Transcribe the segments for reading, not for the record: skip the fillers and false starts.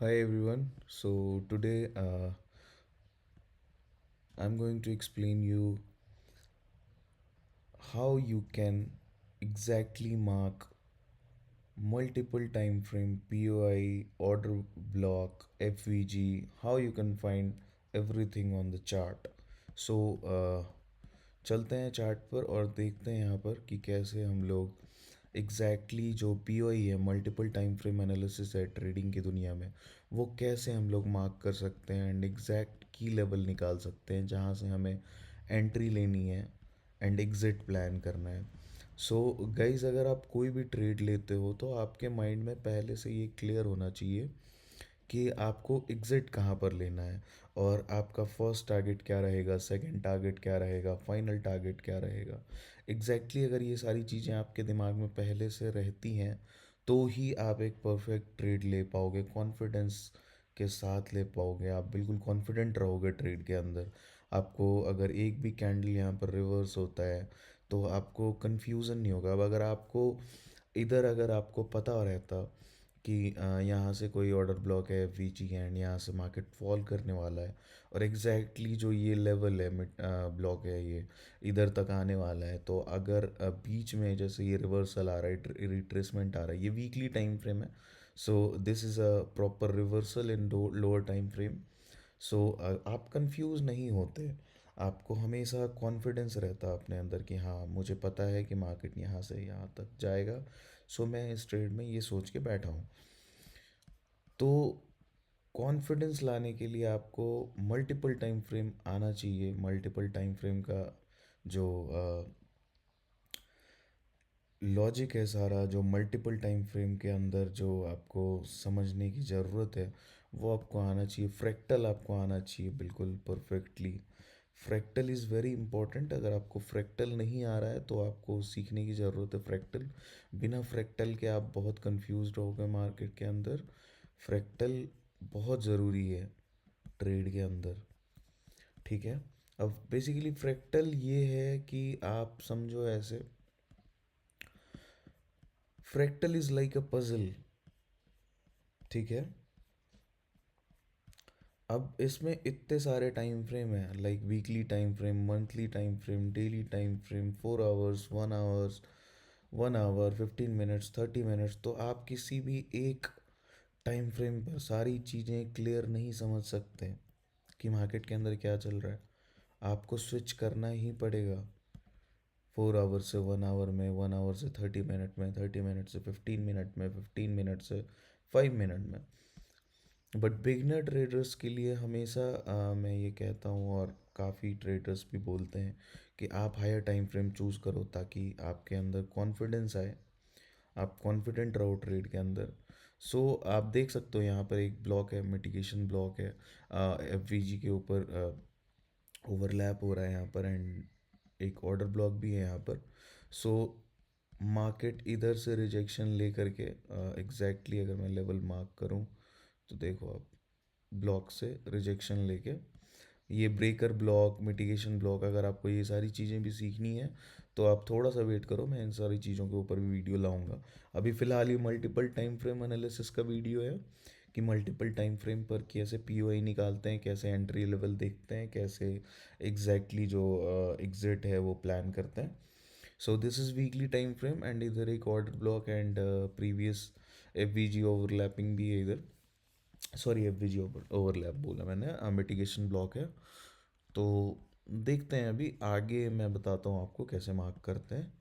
Hi everyone. So today I'm going to explain you how you can exactly mark multiple time frame POI, order block, FVG, how you can find everything on the chart. So चलते हैं chart पर और देखते हैं यहाँ पर कि कैसे हम लोग जो पीओई है, मल्टीपल टाइम फ्रेम एनालिसिस है ट्रेडिंग की दुनिया में, वो कैसे हम लोग मार्क कर सकते हैं एंड एग्जैक्ट की लेवल निकाल सकते हैं जहाँ से हमें एंट्री लेनी है एंड एग्जिट प्लान करना है। सो गाइज, अगर आप कोई भी ट्रेड लेते हो तो आपके माइंड में पहले से ये क्लियर होना चाहिए कि आपको एग्ज़िट कहाँ पर लेना है और आपका फर्स्ट टारगेट क्या रहेगा, सेकंड टारगेट क्या रहेगा, फाइनल टारगेट क्या रहेगा। अगर ये सारी चीज़ें आपके दिमाग में पहले से रहती हैं तो ही आप एक परफेक्ट ट्रेड ले पाओगे, कॉन्फिडेंस के साथ ले पाओगे, आप बिल्कुल कॉन्फिडेंट रहोगे ट्रेड के अंदर। आपको अगर एक भी कैंडल यहाँ पर रिवर्स होता है तो आपको कंफ्यूजन नहीं होगा। अब अगर आपको पता रहता कि यहाँ से कोई ऑर्डर ब्लॉक है वीजी एंड यहाँ से मार्केट फॉल करने वाला है और जो ये लेवल है, मिड ब्लॉक है, ये इधर तक आने वाला है, तो अगर बीच में जैसे ये रिवर्सल आ रहा है, रिट्रेसमेंट आ रहा है, ये वीकली टाइम फ्रेम है। So this is a proper reversal in lower time frame. So आप कंफ्यूज नहीं होते, आपको हमेशा कॉन्फिडेंस रहता है अपने अंदर कि हाँ, मुझे पता है कि मार्केट यहाँ से यहाँ तक जाएगा। सो मैं इस ट्रेड में ये सोच के बैठा हूँ। तो कॉन्फिडेंस लाने के लिए आपको मल्टीपल टाइम फ्रेम आना चाहिए। मल्टीपल टाइम फ्रेम का जो लॉजिक है सारा, जो मल्टीपल टाइम फ्रेम के अंदर जो आपको समझने की ज़रूरत है, वो आपको आना चाहिए। फ्रैक्टल आपको आना चाहिए बिल्कुल perfectly. Fractal is very important. अगर आपको फ्रैक्टल नहीं आ रहा है तो आपको सीखने की ज़रूरत है फ्रैक्टल। बिना फ्रैक्टल के आप बहुत कंफ्यूज रहोगे मार्केट के अंदर। फ्रैक्टल बहुत ज़रूरी है ट्रेड के अंदर। ठीक है। अब बेसिकली फ्रैक्टल ये है कि आप समझो ऐसे, fractal is like a puzzle. ठीक है। अब इसमें इतने सारे टाइम फ्रेम है, like weekly time frame, monthly time frame, daily time frame, 4 hours, 1 hours, 1 hour, 15 minutes, 30 minutes. तो आप किसी भी एक टाइम फ्रेम पर सारी चीज़ें क्लियर नहीं समझ सकते कि मार्केट के अंदर क्या चल रहा है। आपको स्विच करना ही पड़ेगा। 4 आवर से 1 आवर में, 1 आवर से 30 मिनट में, 30 मिनट से 15 मिनट में, 15 मिनट से 5 मिनट में। बट बिगनर ट्रेडर्स के लिए हमेशा मैं ये कहता हूँ, और काफ़ी ट्रेडर्स भी बोलते हैं कि आप हायर टाइम फ्रेम चूज़ करो ताकि आपके अंदर कॉन्फिडेंस आए, आप कॉन्फिडेंट रहो ट्रेड के अंदर। सो आप देख सकते हो यहाँ पर एक ब्लॉक है, मिटिगेशन ब्लॉक है, एफ वी जी के ऊपर ओवरलैप हो रहा है यहाँ पर, एंड एक ऑर्डर ब्लॉक भी है यहाँ पर। सो मार्केट इधर से रिजेक्शन ले करके अगर मैं लेवल मार्क करूँ तो देखो आप, ब्लॉक से रिजेक्शन लेके ये ब्रेकर ब्लॉक, मिटिगेशन ब्लॉक, अगर आपको ये सारी चीज़ें भी सीखनी है तो आप थोड़ा सा वेट करो, मैं इन सारी चीज़ों के ऊपर भी वीडियो लाऊंगा। अभी फ़िलहाल ये मल्टीपल टाइम फ्रेम एनालिसिस का वीडियो है कि मल्टीपल टाइम फ्रेम पर कैसे पीओआई निकालते हैं, कैसे एंट्री लेवल देखते हैं, कैसे जो एग्जिट है वो प्लान करते हैं। सो this is weekly time frame and इधर एक order block and previous F V ji overlapping भी है इधर। सॉरी, एफ वी जी ओवरलैप बोला मैंने, मिटिगेशन ब्लॉक है। तो देखते हैं, अभी आगे मैं बताता हूँ आपको कैसे मार्क करते हैं।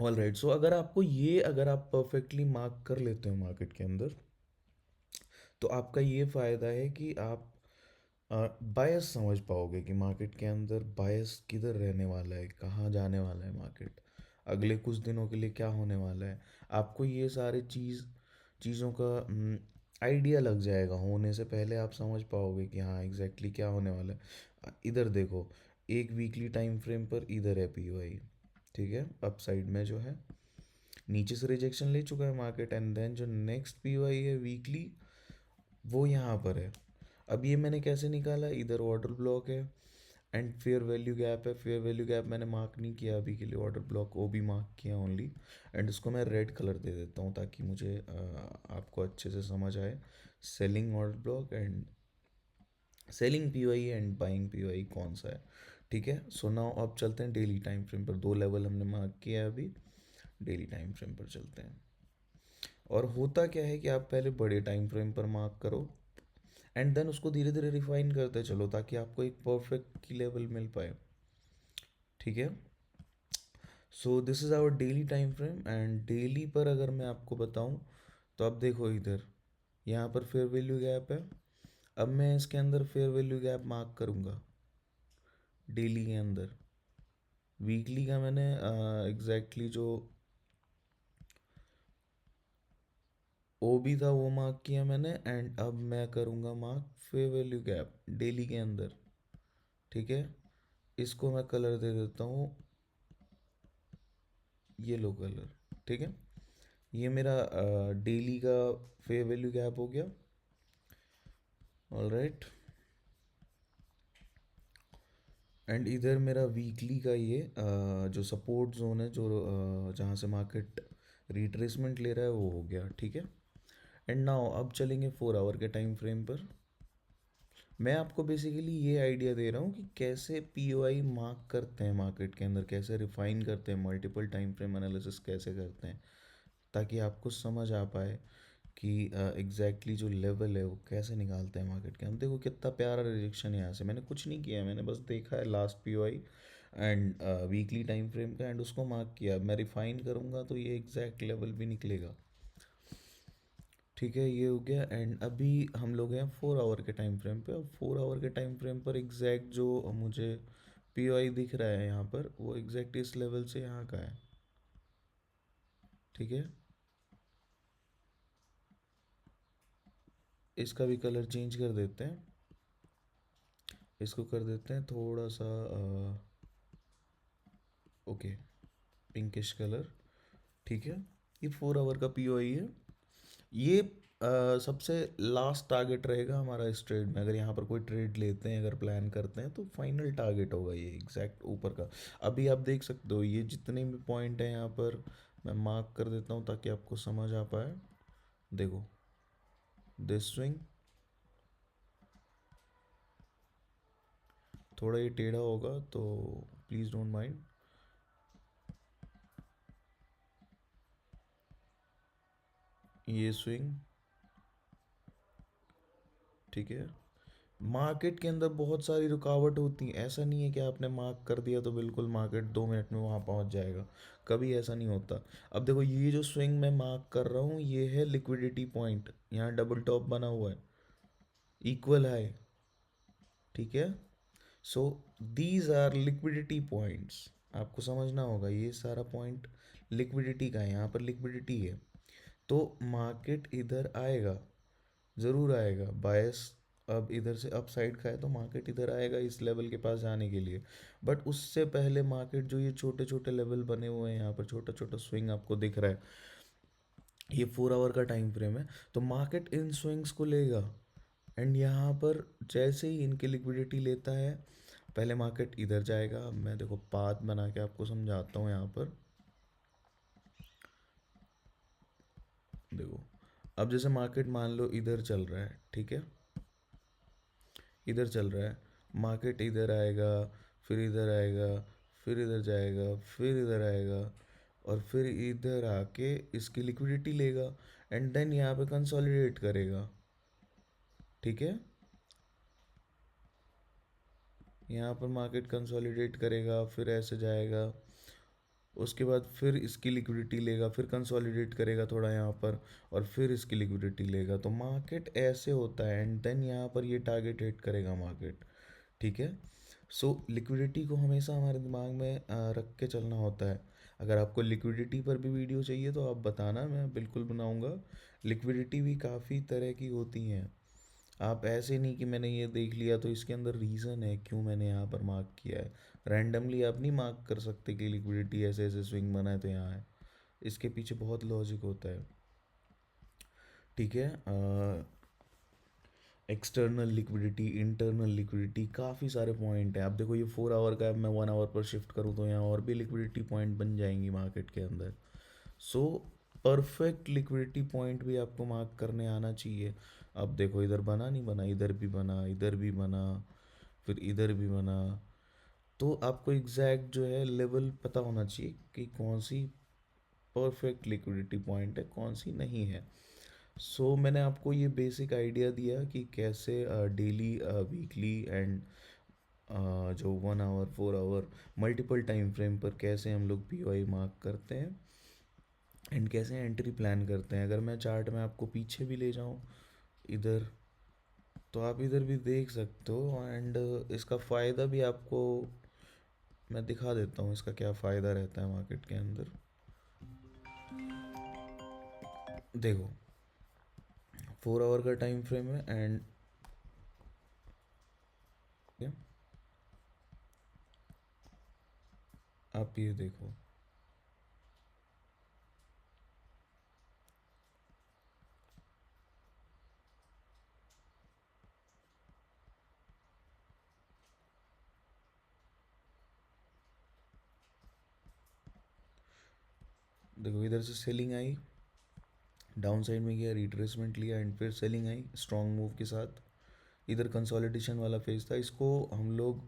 All right. सो अगर आप परफेक्टली मार्क कर लेते हो मार्केट के अंदर, तो आपका ये फ़ायदा है कि आप बायस समझ पाओगे कि मार्केट के अंदर बायस किधर रहने वाला है, कहाँ जाने वाला है मार्केट, अगले कुछ दिनों के लिए क्या होने वाला है। आपको ये सारे चीज़ों का आइडिया लग जाएगा, होने से पहले आप समझ पाओगे कि हाँ क्या होने वाला है। इधर देखो, एक वीकली टाइम फ्रेम पर इधर है पीओआई। ठीक है, अप साइड में जो है, नीचे से रिजेक्शन ले चुका है मार्केट, एंड देन जो नेक्स्ट पीओआई है वीकली, वो यहाँ पर है। अब ये मैंने कैसे निकाला, इधर ऑर्डर ब्लॉक है, एंड फेयर वैल्यू गैप है, फेयर वैल्यू गैप मैंने मार्क नहीं किया अभी के लिए, ऑर्डर ब्लॉक ओ भी मार्क किया ओनली। एंड इसको मैं रेड कलर दे देता हूँ ताकि मुझे आपको अच्छे से समझ आए। Selling order block and selling POI and buying POI कौन सा है। ठीक है, सो नाउ अब चलते हैं डेली टाइम फ्रेम पर। दो लेवल हमने मार्क किया है अभी, डेली टाइम फ्रेम पर चलते हैं। और होता क्या है कि आप पहले बड़े टाइम फ्रेम पर मार्क करो एंड देन उसको धीरे धीरे रिफाइन करते चलो ताकि आपको एक परफेक्ट की लेवल मिल पाए। ठीक है, so this is our daily time frame. And daily पर अगर मैं आपको बताऊं तो अब देखो इधर, यहाँ पर फेयर वैल्यू गैप है। अब मैं इसके अंदर फेयर वैल्यू गैप मार्क करूँगा डेली के अंदर। वीकली का मैंने एग्जैक्टली जो ओ भी था वो मार्क किया मैंने। एंड अब मैं करूँगा mark fair value gap daily के अंदर। ठीक है, इसको मैं कलर दे देता हूँ येलो कलर। ठीक है, ये मेरा डेली का फेयर वैल्यू गैप हो गया। ऑल राइट, एंड इधर मेरा वीकली का ये जो सपोर्ट जोन है, जो जहाँ से मार्केट रिट्रेसमेंट ले रहा है वो हो गया। ठीक है, एंड नाउ अब चलेंगे 4 आवर के टाइम फ्रेम पर। मैं आपको बेसिकली ये आइडिया दे रहा हूँ कि कैसे पीओआई मार्क करते हैं मार्केट के अंदर, कैसे रिफाइन करते हैं, मल्टीपल टाइम फ्रेम एनालिसिस कैसे करते हैं, ताकि आपको समझ आ पाए कि एग्जैक्टली जो लेवल है वो कैसे निकालते हैं मार्केट के अंदर। देखो कितना प्यारा रिजेक्शन है यहाँ से, मैंने कुछ नहीं किया, मैंने बस देखा है last POI and weekly time frame का एंड उसको मार्क किया। मैं रिफाइन करूँगा तो ये एग्जैक्ट लेवल भी निकलेगा। ठीक है, ये हो गया। एंड अभी हम लोग हैं 4 आवर के टाइम फ्रेम पे। अब 4 आवर के टाइम फ्रेम पर एग्जैक्ट जो मुझे पीओआई दिख रहा है यहाँ पर, वो एग्जैक्ट इस लेवल से यहाँ का है। ठीक है, इसका भी कलर चेंज कर देते हैं, इसको कर देते हैं थोड़ा सा ओके पिंकिश कलर। ठीक है, ये 4 आवर का पीओआई है। ये सबसे लास्ट टारगेट रहेगा हमारा इस ट्रेड में। अगर यहाँ पर कोई ट्रेड लेते हैं, अगर प्लान करते हैं, तो फाइनल टारगेट होगा ये एग्जैक्ट ऊपर का। अभी आप देख सकते हो ये जितने भी पॉइंट हैं यहाँ पर मैं मार्क कर देता हूँ ताकि आपको समझ आ पाए। देखो दिस स्विंग, थोड़ा ये टेढ़ा होगा तो प्लीज़ डोंट माइंड। ये स्विंग, ठीक है। मार्केट के अंदर बहुत सारी रुकावट होती है, ऐसा नहीं है कि आपने मार्क कर दिया तो बिल्कुल मार्केट 2 मिनट में वहाँ पहुँच जाएगा, कभी ऐसा नहीं होता। अब देखो ये जो स्विंग मैं मार्क कर रहा हूँ ये है लिक्विडिटी पॉइंट, यहाँ डबल टॉप बना हुआ है, इक्वल हाई। ठीक है, so these are liquidity points. आपको समझना होगा ये सारा पॉइंट लिक्विडिटी का है, यहाँ पर लिक्विडिटी है तो मार्केट इधर आएगा, ज़रूर आएगा बायस। अब इधर से अप साइड का है तो मार्केट इधर आएगा इस लेवल के पास जाने के लिए। बट उससे पहले मार्केट जो ये छोटे छोटे लेवल बने हुए हैं यहाँ पर, छोटा छोटा स्विंग आपको दिख रहा है, ये 4 आवर का टाइम फ्रेम है। तो मार्केट इन स्विंग्स को लेगा एंड यहाँ पर जैसे ही इनकी लिक्विडिटी लेता है, पहले मार्केट इधर जाएगा। अब मैं देखो पाथ बना के आपको समझाता हूँ यहाँ पर। देखो अब जैसे मार्केट मान लो इधर चल रहा है, ठीक है, इधर चल रहा है, मार्केट इधर आएगा, फिर इधर आएगा, फिर इधर जाएगा, फिर इधर आएगा और फिर इधर आके इसकी लिक्विडिटी लेगा एंड देन यहाँ पे कंसोलिडेट करेगा। ठीक है, यहाँ पर मार्केट कंसोलिडेट करेगा, फिर ऐसे जाएगा, उसके बाद फिर इसकी लिक्विडिटी लेगा, फिर कंसोलिडेट करेगा थोड़ा यहाँ पर और फिर इसकी लिक्विडिटी लेगा। तो मार्केट ऐसे होता है एंड देन यहाँ पर ये टारगेट हिट करेगा मार्केट। ठीक है, सो लिक्विडिटी को हमेशा हमारे दिमाग में रख के चलना होता है। अगर आपको लिक्विडिटी पर भी वीडियो चाहिए तो आप बताना, मैं बिल्कुल बनाऊंगा। लिक्विडिटी भी काफ़ी तरह की होती हैं, आप ऐसे नहीं कि मैंने ये देख लिया तो इसके अंदर रीज़न है क्यों मैंने यहाँ पर मार्क किया है। रैंडमली आप नहीं मार्क कर सकते कि लिक्विडिटी ऐसे ऐसे स्विंग बना है तो यहाँ है, इसके पीछे बहुत लॉजिक होता है। ठीक है, एक्सटर्नल लिक्विडिटी, इंटरनल लिक्विडिटी, काफ़ी सारे पॉइंट हैं। अब देखो ये 4 आवर का है, मैं 1 आवर पर शिफ्ट करूँ तो यहाँ और भी लिक्विडिटी पॉइंट बन जाएंगी मार्केट के अंदर। सो परफेक्ट लिक्विडिटी पॉइंट भी आपको मार्क करने आना चाहिए। अब देखो इधर बना नहीं बना, इधर भी बना, इधर भी बना, फिर इधर भी बना। तो आपको एग्जैक्ट जो है लेवल पता होना चाहिए कि कौन सी परफेक्ट लिक्विडिटी पॉइंट है, कौन सी नहीं है। मैंने आपको ये बेसिक आइडिया दिया कि कैसे डेली, वीकली एंड जो 1 hour, 4 hour, multiple time frame पर कैसे हम लोग पीओआई मार्क करते हैं एंड कैसे एंट्री प्लान करते हैं। अगर मैं चार्ट में आपको पीछे भी ले जाऊं इधर, तो आप इधर भी देख सकते हो। एंड इसका फ़ायदा भी आपको मैं दिखा देता हूँ, इसका क्या फ़ायदा रहता है मार्केट के अंदर। देखो 4 आवर का टाइम फ्रेम है एंड आप ये देखो, देखो इधर से सेलिंग आई, डाउन साइड में गया, रिट्रेसमेंट लिया एंड फिर सेलिंग आई स्ट्रॉन्ग मूव के साथ। इधर कंसोलिडेशन वाला फेज था, इसको हम लोग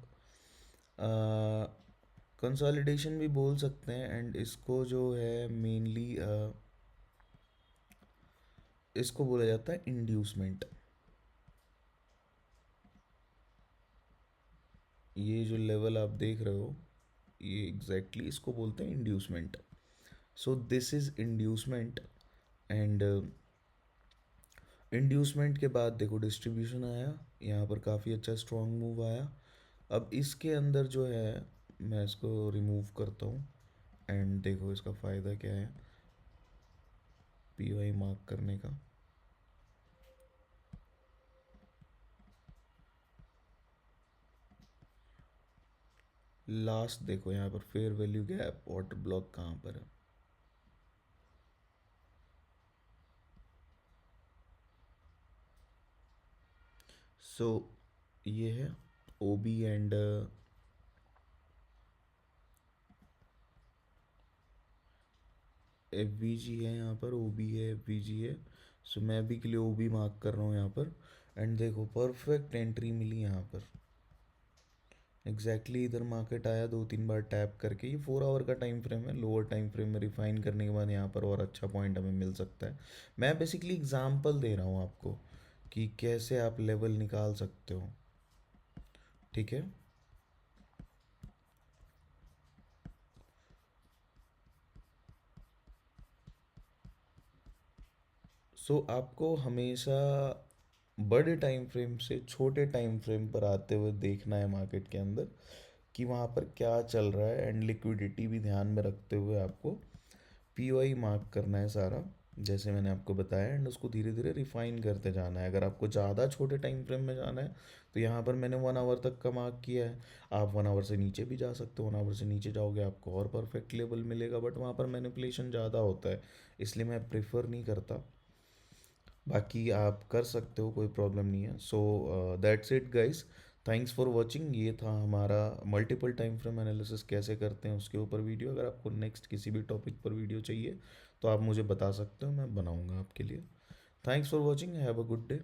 कंसोलिडेशन भी बोल सकते हैं। एंड इसको जो है मेनली इसको बोला जाता है इंड्यूसमेंट। ये जो लेवल आप देख रहे हो, ये एग्जैक्टली इसको बोलते हैं inducement. So this is inducement. And inducement के बाद देखो डिस्ट्रीब्यूशन आया, यहाँ पर काफ़ी अच्छा स्ट्रॉन्ग मूव आया। अब इसके अंदर जो है मैं इसको रिमूव करता हूँ एंड देखो इसका फ़ायदा क्या है पीओआई मार्क करने का। लास्ट देखो यहाँ पर fair value gap order block कहाँ पर है। सो ये है O B and F V G है, यहाँ पर ओ बी है, एफ वी जी है। मैं भी के लिए ओ बी मार्क कर रहा हूँ यहाँ पर। एंड देखो परफेक्ट एंट्री मिली यहाँ पर एग्जैक्टली इधर मार्केट आया 2-3 बार टैप करके। ये 4 आवर का टाइम फ्रेम है, लोअर टाइम फ्रेम में रिफाइन करने के बाद यहाँ पर और अच्छा पॉइंट हमें मिल सकता है। मैं बेसिकली एग्जांपल दे रहा हूँ आपको कि कैसे आप लेवल निकाल सकते हो, ठीक है। आपको हमेशा बड़े टाइम फ्रेम से छोटे टाइम फ्रेम पर आते हुए देखना है मार्केट के अंदर कि वहाँ पर क्या चल रहा है। एंड लिक्विडिटी भी ध्यान में रखते हुए आपको पीओआई मार्क करना है सारा, जैसे मैंने आपको बताया। एंड उसको धीरे धीरे रिफाइन करते जाना है। अगर आपको ज़्यादा छोटे टाइम फ्रेम में जाना है तो यहाँ पर मैंने 1 आवर तक का मार्क किया है। आप 1 आवर से नीचे भी जा सकते हो, 1 आवर से नीचे जाओगे आपको और परफेक्ट लेवल मिलेगा, बट वहाँ पर मैनिपुलेशन ज़्यादा होता है, इसलिए मैं प्रेफर नहीं करता। बाकी आप कर सकते हो, कोई प्रॉब्लम नहीं है। That's it guys, thanks for watching. ये था हमारा मल्टीपल टाइम फ्रेम एनालिसिस कैसे करते हैं उसके ऊपर वीडियो। अगर आपको नेक्स्ट किसी भी टॉपिक पर वीडियो चाहिए तो आप मुझे बता सकते हो, मैं बनाऊंगा आपके लिए। Thanks for watching, have a good day.